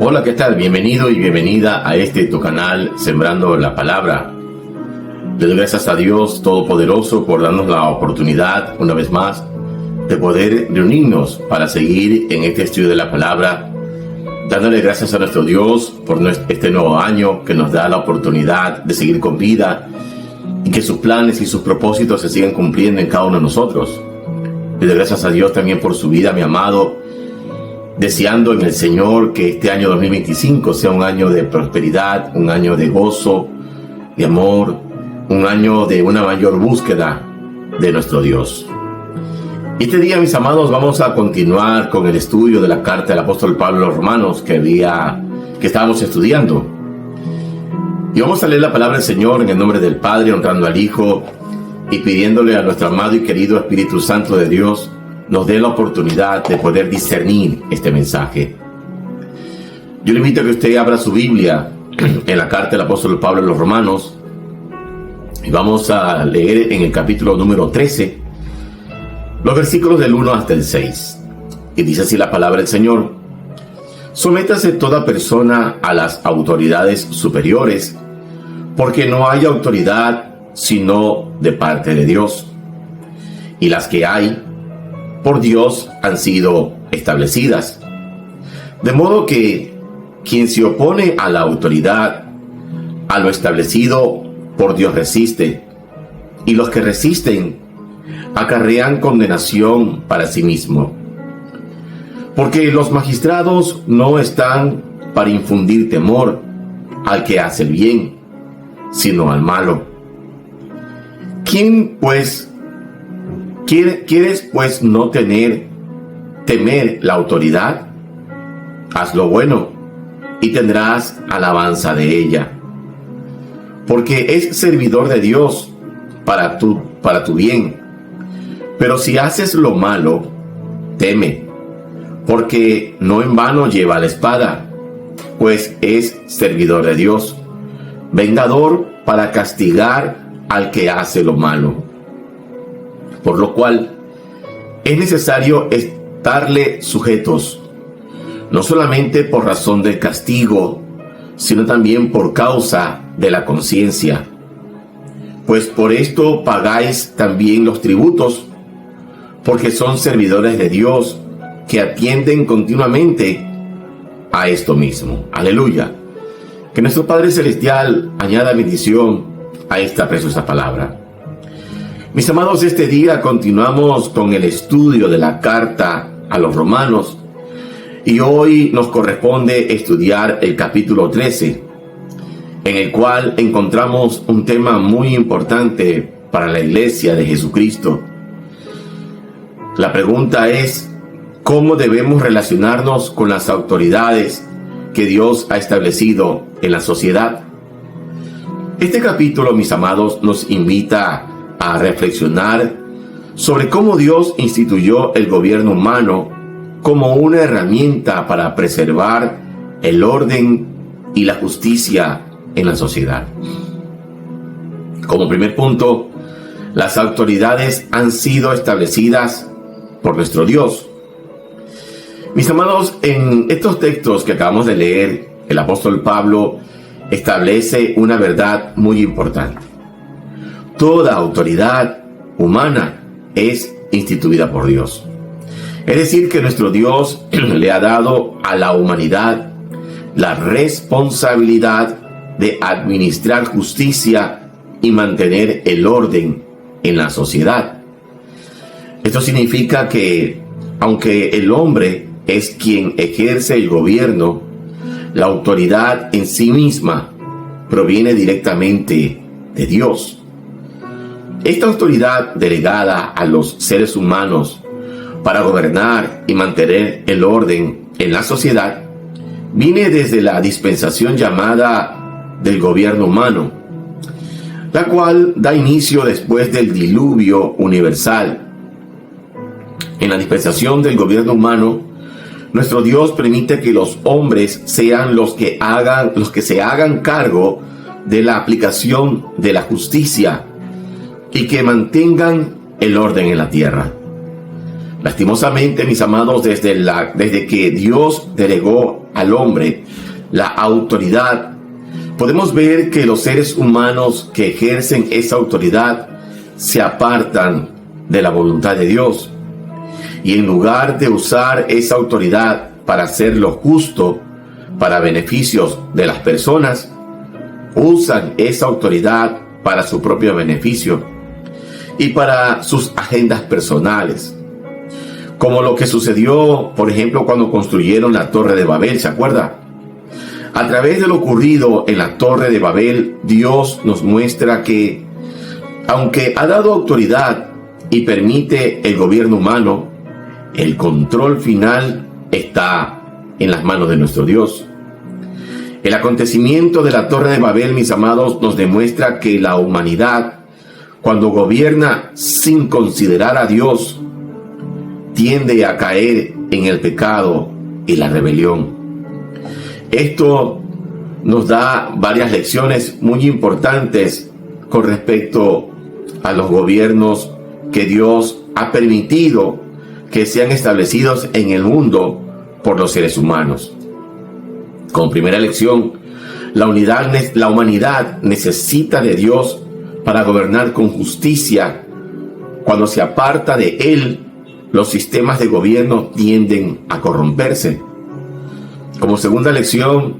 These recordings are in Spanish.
Hola, ¿qué tal? Bienvenido y bienvenida a tu canal Sembrando la Palabra. Le doy gracias a Dios Todopoderoso por darnos la oportunidad, una vez más, de poder reunirnos para seguir en este estudio de la Palabra, dándole gracias a nuestro Dios por este nuevo año que nos da la oportunidad de seguir con vida y que sus planes y sus propósitos se sigan cumpliendo en cada uno de nosotros. Le doy gracias a Dios también por su vida, mi amado, deseando en el Señor que este año 2025 sea un año de prosperidad, un año de gozo, de amor, un año de una mayor búsqueda de nuestro Dios. Este día, mis amados, vamos a continuar con el estudio de la carta del apóstol Pablo a los Romanos que estábamos estudiando. Y vamos a leer la palabra del Señor en el nombre del Padre, honrando al Hijo y pidiéndole a nuestro amado y querido Espíritu Santo de Dios nos dé la oportunidad de poder discernir este mensaje. Yo le invito a que usted abra su Biblia en la carta del apóstol Pablo a los Romanos y vamos a leer en el capítulo número 13 los versículos del 1 hasta el 6. Y dice así la palabra del Señor: Sométase toda persona a las autoridades superiores, porque no hay autoridad sino de parte de Dios, y las que hay por Dios han sido establecidas. De modo que quien se opone a la autoridad, a lo establecido por Dios resiste, y los que resisten acarrean condenación para sí mismo. Porque los magistrados no están para infundir temor al que hace el bien, sino al malo. ¿Quieres pues no temer la autoridad? Haz lo bueno y tendrás alabanza de ella, porque es servidor de Dios para tu bien. Pero si haces lo malo, teme, porque no en vano lleva la espada, pues es servidor de Dios, vengador para castigar al que hace lo malo. Por lo cual es necesario estarle sujetos, no solamente por razón del castigo, sino también por causa de la conciencia. Pues por esto pagáis también los tributos, porque son servidores de Dios que atienden continuamente a esto mismo. Aleluya. Que nuestro Padre Celestial añada bendición a esta preciosa palabra. Mis amados, este día continuamos con el estudio de la carta a los Romanos y hoy nos corresponde estudiar el capítulo 13, en el cual encontramos un tema muy importante para la iglesia de Jesucristo. La pregunta es: ¿cómo debemos relacionarnos con las autoridades que Dios ha establecido en la sociedad? Este capítulo, mis amados, nos invita a reflexionar sobre cómo Dios instituyó el gobierno humano como una herramienta para preservar el orden y la justicia en la sociedad. Como primer punto, las autoridades han sido establecidas por nuestro Dios. Mis amados, en estos textos que acabamos de leer, el apóstol Pablo establece una verdad muy importante. Toda autoridad humana es instituida por Dios. Es decir, que nuestro Dios le ha dado a la humanidad la responsabilidad de administrar justicia y mantener el orden en la sociedad. Esto significa que, aunque el hombre es quien ejerce el gobierno, la autoridad en sí misma proviene directamente de Dios. Esta autoridad delegada a los seres humanos para gobernar y mantener el orden en la sociedad viene desde la dispensación llamada del gobierno humano, la cual da inicio después del diluvio universal. En la dispensación del gobierno humano, nuestro Dios permite que los hombres sean los que se hagan cargo de la aplicación de la justicia y que mantengan el orden en la tierra. Lastimosamente, mis amados, desde que Dios delegó al hombre la autoridad, podemos ver que los seres humanos que ejercen esa autoridad se apartan de la voluntad de Dios. Y en lugar de usar esa autoridad para hacer lo justo, para beneficios de las personas, usan esa autoridad para su propio beneficio y para sus agendas personales. Como lo que sucedió, por ejemplo, cuando construyeron la Torre de Babel, ¿se acuerda? A través de lo ocurrido en la Torre de Babel, Dios nos muestra que, aunque ha dado autoridad y permite el gobierno humano, el control final está en las manos de nuestro Dios. El acontecimiento de la Torre de Babel, mis amados, nos demuestra que la humanidad, cuando gobierna sin considerar a Dios, tiende a caer en el pecado y la rebelión. Esto nos da varias lecciones muy importantes con respecto a los gobiernos que Dios ha permitido que sean establecidos en el mundo por los seres humanos. Como primera lección, la humanidad necesita de Dios para gobernar con justicia. Cuando se aparta de Él, los sistemas de gobierno tienden a corromperse. Como segunda lección,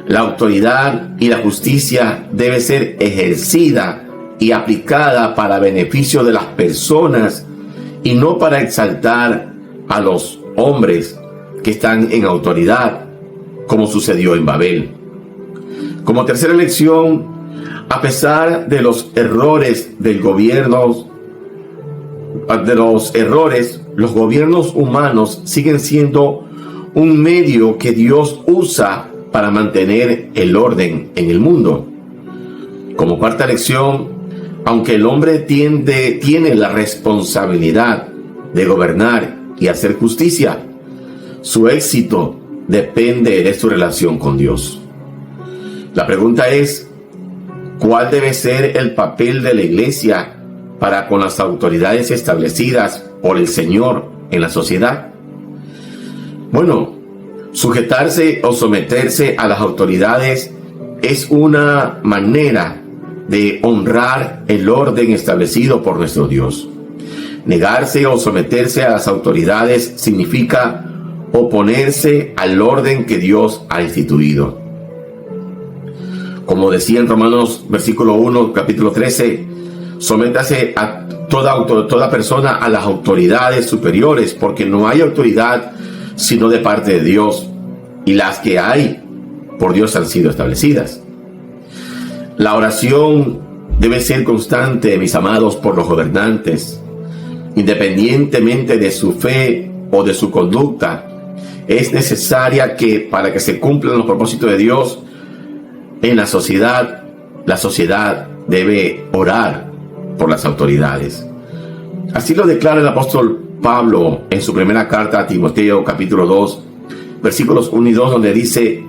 la autoridad y la justicia debe ser ejercida y aplicada para beneficio de las personas y no para exaltar a los hombres que están en autoridad, como sucedió en Babel. Como tercera lección, a pesar de los errores del gobierno, los gobiernos humanos siguen siendo un medio que Dios usa para mantener el orden en el mundo. Como cuarta lección, aunque el hombre tiene la responsabilidad de gobernar y hacer justicia, su éxito depende de su relación con Dios. La pregunta es, ¿cuál debe ser el papel de la iglesia para con las autoridades establecidas por el Señor en la sociedad? Bueno, sujetarse o someterse a las autoridades es una manera de honrar el orden establecido por nuestro Dios. Negarse o someterse a las autoridades significa oponerse al orden que Dios ha instituido. Como decía en Romanos versículo 1, capítulo 13, sométase a toda persona a las autoridades superiores, porque no hay autoridad sino de parte de Dios, y las que hay por Dios han sido establecidas. La oración debe ser constante, mis amados, por los gobernantes. Independientemente de su fe o de su conducta, es necesaria que, para que se cumplan los propósitos de Dios en la sociedad debe orar por las autoridades. Así lo declara el apóstol Pablo en su primera carta a Timoteo, capítulo 2, versículos 1 y 2, donde dice: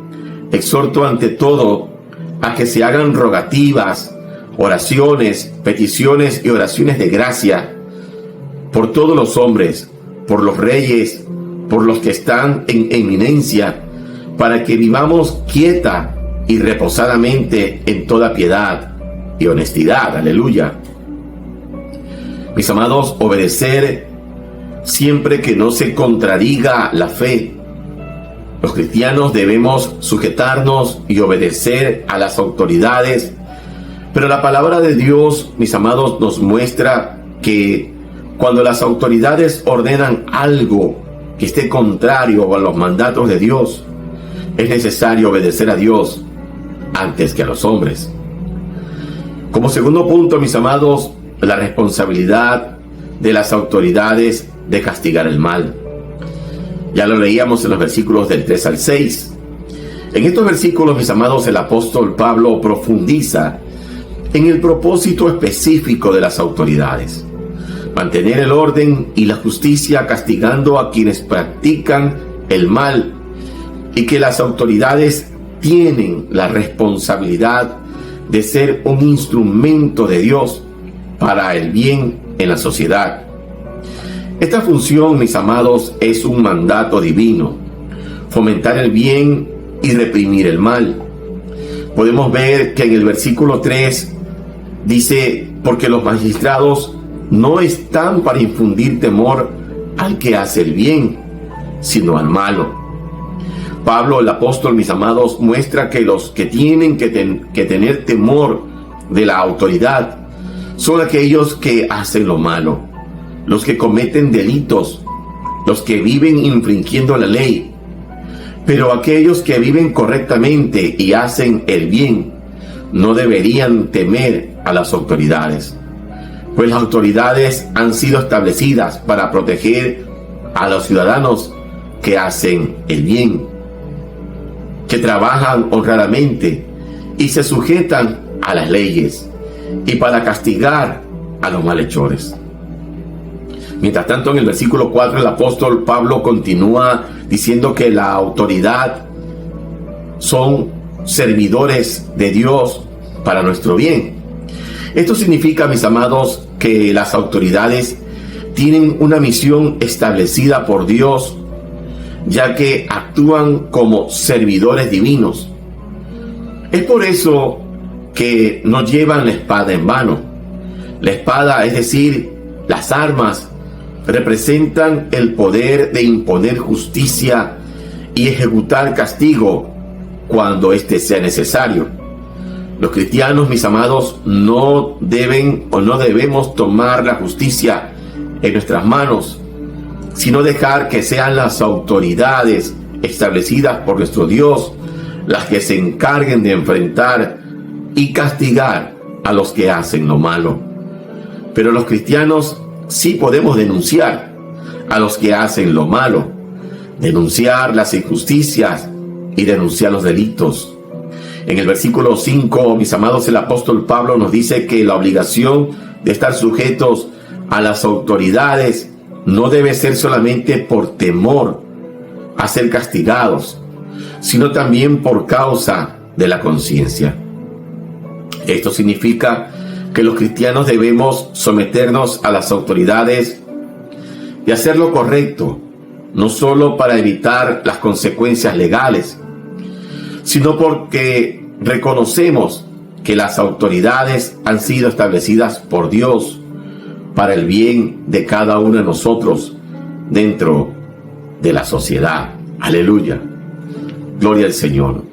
exhorto ante todo a que se hagan rogativas, oraciones, peticiones y oraciones de gracia por todos los hombres, por los reyes, por los que están en eminencia, para que vivamos quieta y reposadamente en toda piedad y honestidad. Aleluya. Mis amados, obedecer siempre que no se contradiga la fe. Los cristianos debemos sujetarnos y obedecer a las autoridades, pero la palabra de Dios, mis amados, nos muestra que cuando las autoridades ordenan algo que esté contrario a los mandatos de Dios, es necesario obedecer a Dios antes que a los hombres. Como segundo punto, mis amados, la responsabilidad de las autoridades de castigar el mal. Ya lo leíamos en los versículos del 3 al 6. En estos versículos, mis amados, el apóstol Pablo profundiza en el propósito específico de las autoridades: mantener el orden y la justicia castigando a quienes practican el mal, y que las autoridades tienen la responsabilidad de ser un instrumento de Dios para el bien en la sociedad. Esta función, mis amados, es un mandato divino: fomentar el bien y reprimir el mal. Podemos ver que en el versículo 3 dice: porque los magistrados no están para infundir temor al que hace el bien, sino al malo. Pablo, el apóstol, mis amados, muestra que los que tienen que tener temor de la autoridad son aquellos que hacen lo malo, los que cometen delitos, los que viven infringiendo la ley. Pero aquellos que viven correctamente y hacen el bien no deberían temer a las autoridades, pues las autoridades han sido establecidas para proteger a los ciudadanos que hacen el bien, que trabajan honradamente y se sujetan a las leyes, y para castigar a los malhechores. Mientras tanto, en el versículo 4 el apóstol Pablo continúa diciendo que la autoridad son servidores de Dios para nuestro bien. Esto significa, mis amados, que las autoridades tienen una misión establecida por Dios, ya que actúan como servidores divinos. Es por eso que no llevan la espada en vano. La espada, es decir, las armas, representan el poder de imponer justicia y ejecutar castigo cuando éste sea necesario. Los cristianos, mis amados, no deben o no debemos tomar la justicia en nuestras manos, sino dejar que sean las autoridades establecidas por nuestro Dios las que se encarguen de enfrentar y castigar a los que hacen lo malo. Pero los cristianos sí podemos denunciar a los que hacen lo malo, denunciar las injusticias y denunciar los delitos. En el versículo 5, mis amados, el apóstol Pablo nos dice que la obligación de estar sujetos a las autoridades no debe ser solamente por temor a ser castigados, sino también por causa de la conciencia. Esto significa que los cristianos debemos someternos a las autoridades y hacer lo correcto, no solo para evitar las consecuencias legales, sino porque reconocemos que las autoridades han sido establecidas por Dios para el bien de cada uno de nosotros dentro de la sociedad. Aleluya. Gloria al Señor.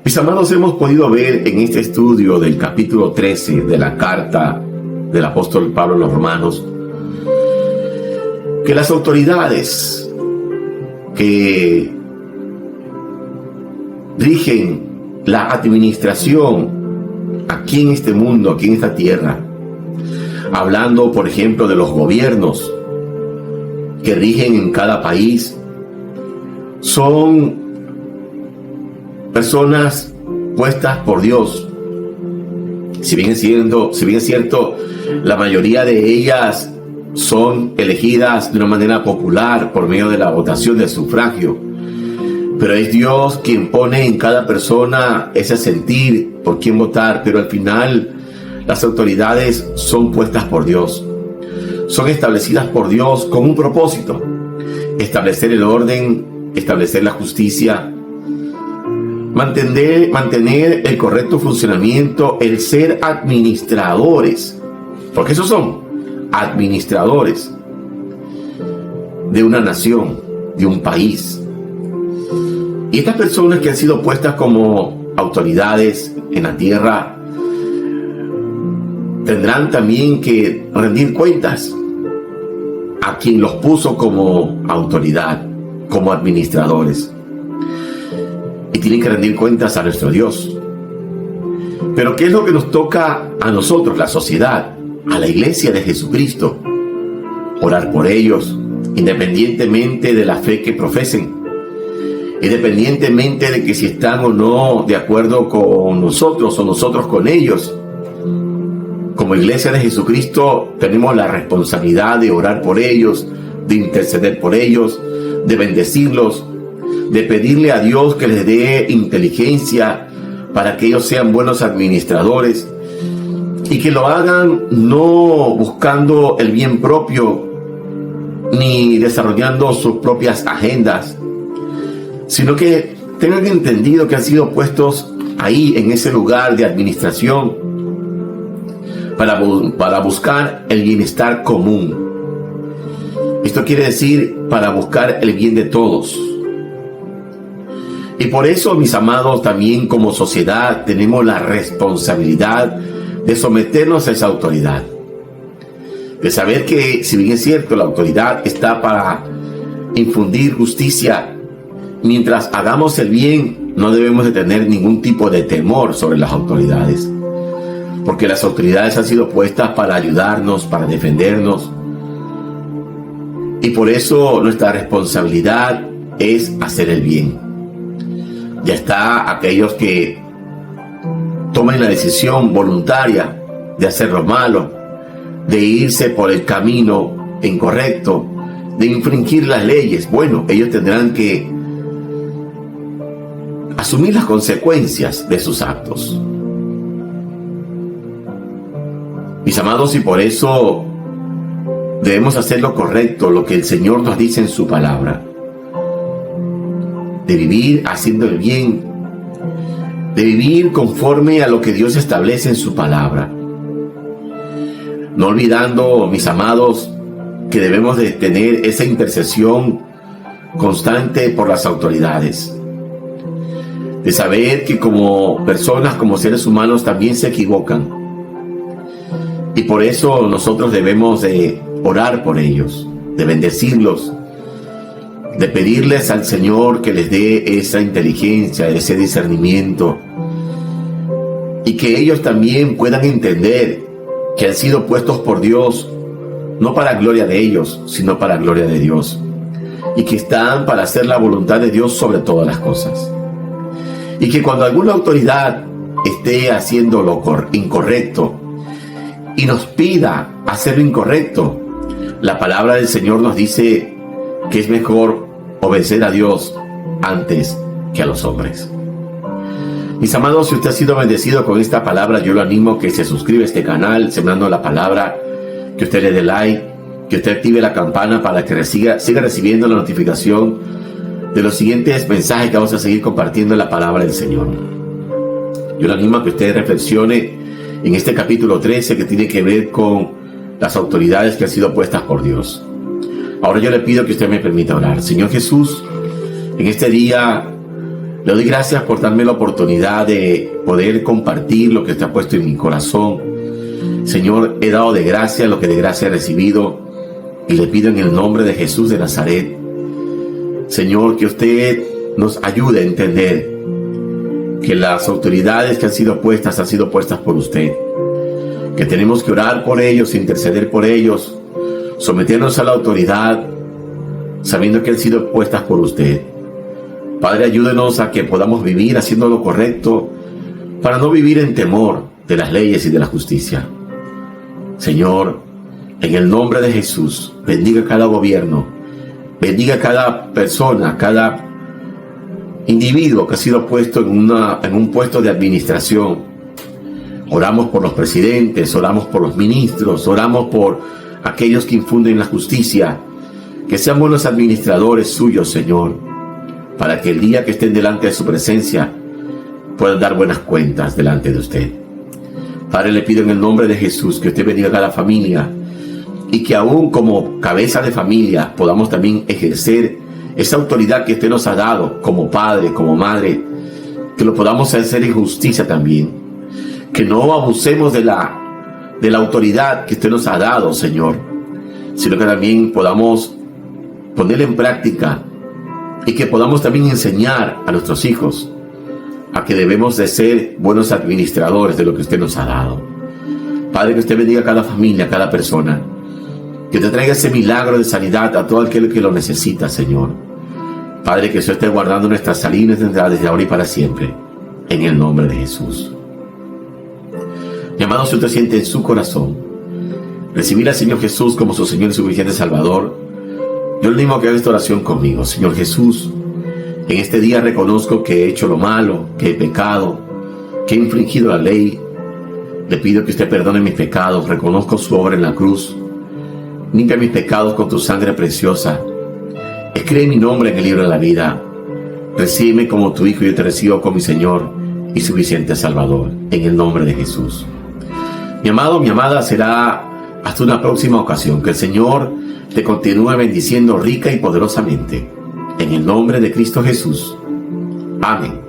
Mis amados, hemos podido ver en este estudio del capítulo 13 de la carta del apóstol Pablo a los Romanos que las autoridades que rigen la administración aquí en este mundo, aquí en esta tierra, hablando por ejemplo de los gobiernos que rigen en cada país, son personas puestas por Dios. Si bien es cierto, la mayoría de ellas son elegidas de una manera popular por medio de la votación del sufragio, pero es Dios quien pone en cada persona ese sentir por quién votar. Pero al final las autoridades son puestas por Dios, son establecidas por Dios con un propósito: establecer el orden, establecer la justicia, mantener el correcto funcionamiento, el ser administradores, porque esos son administradores de una nación, de un país. Y estas personas que han sido puestas como autoridades en la tierra tendrán también que rendir cuentas a quien los puso como autoridad, como administradores. Y tienen que rendir cuentas a nuestro Dios. Pero ¿qué es lo que nos toca a nosotros, la sociedad, a la iglesia de Jesucristo? Orar por ellos, independientemente de la fe que profesen, independientemente de que si están o no de acuerdo con nosotros o nosotros con ellos. Como iglesia de Jesucristo tenemos la responsabilidad de orar por ellos, de interceder por ellos, de bendecirlos, de pedirle a Dios que les dé inteligencia para que ellos sean buenos administradores y que lo hagan no buscando el bien propio, ni desarrollando sus propias agendas, sino que tengan entendido que han sido puestos ahí en ese lugar de administración para buscar el bienestar común. Esto quiere decir para buscar el bien de todos. Y por eso, mis amados, también como sociedad tenemos la responsabilidad de someternos a esa autoridad. De saber que, si bien es cierto, la autoridad está para infundir justicia, mientras hagamos el bien, no debemos de tener ningún tipo de temor sobre las autoridades. Porque las autoridades han sido puestas para ayudarnos, para defendernos. Y por eso nuestra responsabilidad es hacer el bien. Ya está aquellos que tomen la decisión voluntaria de hacer lo malo, de irse por el camino incorrecto, de infringir las leyes. Bueno, ellos tendrán que asumir las consecuencias de sus actos. Mis amados, y por eso debemos hacer lo correcto, lo que el Señor nos dice en su palabra. De vivir haciendo el bien, de vivir conforme a lo que Dios establece en su palabra. No olvidando, mis amados, que debemos de tener esa intercesión constante por las autoridades. De saber que como personas, como seres humanos, también se equivocan. Y por eso nosotros debemos de orar por ellos, de bendecirlos, de pedirles al Señor que les dé esa inteligencia, ese discernimiento, y que ellos también puedan entender que han sido puestos por Dios, no para gloria de ellos, sino para gloria de Dios, y que están para hacer la voluntad de Dios sobre todas las cosas. Y que cuando alguna autoridad esté haciendo lo incorrecto y nos pida hacer lo incorrecto, la palabra del Señor nos dice que es mejor obedecer a Dios antes que a los hombres. Mis amados, si usted ha sido bendecido con esta palabra, yo lo animo que se suscriba a este canal, Sembrando la Palabra, que usted le dé like, que usted active la campana para que siga recibiendo la notificación de los siguientes mensajes que vamos a seguir compartiendo en la palabra del Señor. Yo le animo a que usted reflexione en este capítulo 13 que tiene que ver con las autoridades que han sido puestas por Dios. Ahora yo le pido que usted me permita orar. Señor Jesús, en este día le doy gracias por darme la oportunidad de poder compartir lo que usted ha puesto en mi corazón. Señor, he dado de gracia lo que de gracia he recibido y le pido en el nombre de Jesús de Nazaret, Señor, que usted nos ayude a entender que las autoridades que han sido puestas por usted, que tenemos que orar por ellos, interceder por ellos, someternos a la autoridad, sabiendo que han sido puestas por usted. Padre, ayúdenos a que podamos vivir haciendo lo correcto, para no vivir en temor de las leyes y de la justicia. Señor, en el nombre de Jesús, bendiga cada gobierno, bendiga cada persona, cada individuo que ha sido puesto en un puesto de administración. Oramos por los presidentes, oramos por los ministros, oramos por aquellos que infunden la justicia, que sean buenos administradores suyos, Señor, para que el día que estén delante de su presencia puedan dar buenas cuentas delante de usted. Padre, le pido en el nombre de Jesús que usted bendiga a cada familia y que aún como cabeza de familia podamos también ejercer esa autoridad que usted nos ha dado como padre, como madre, que lo podamos hacer en justicia también, que no abusemos de la autoridad que usted nos ha dado, Señor, sino que también podamos ponerla en práctica y que podamos también enseñar a nuestros hijos a que debemos de ser buenos administradores de lo que usted nos ha dado. Padre, que usted bendiga a cada familia, a cada persona, que te traiga ese milagro de sanidad a todo aquel que lo necesita, Señor. Padre, que usted esté guardando nuestras salidas desde ahora y para siempre, en el nombre de Jesús. Mi amado, si usted siente en su corazón recibir al Señor Jesús como su Señor y suficiente Salvador, yo le animo a que haga esta oración conmigo. Señor Jesús, en este día reconozco que he hecho lo malo, que he pecado, que he infringido la ley. Le pido que usted perdone mis pecados, reconozco su obra en la cruz. Limpia mis pecados con tu sangre preciosa. Escribe mi nombre en el libro de la vida. Recíbeme como tu Hijo y yo te recibo como mi Señor y suficiente Salvador. En el nombre de Jesús. Mi amado, mi amada, será hasta una próxima ocasión. Que el Señor te continúe bendiciendo rica y poderosamente. En el nombre de Cristo Jesús. Amén.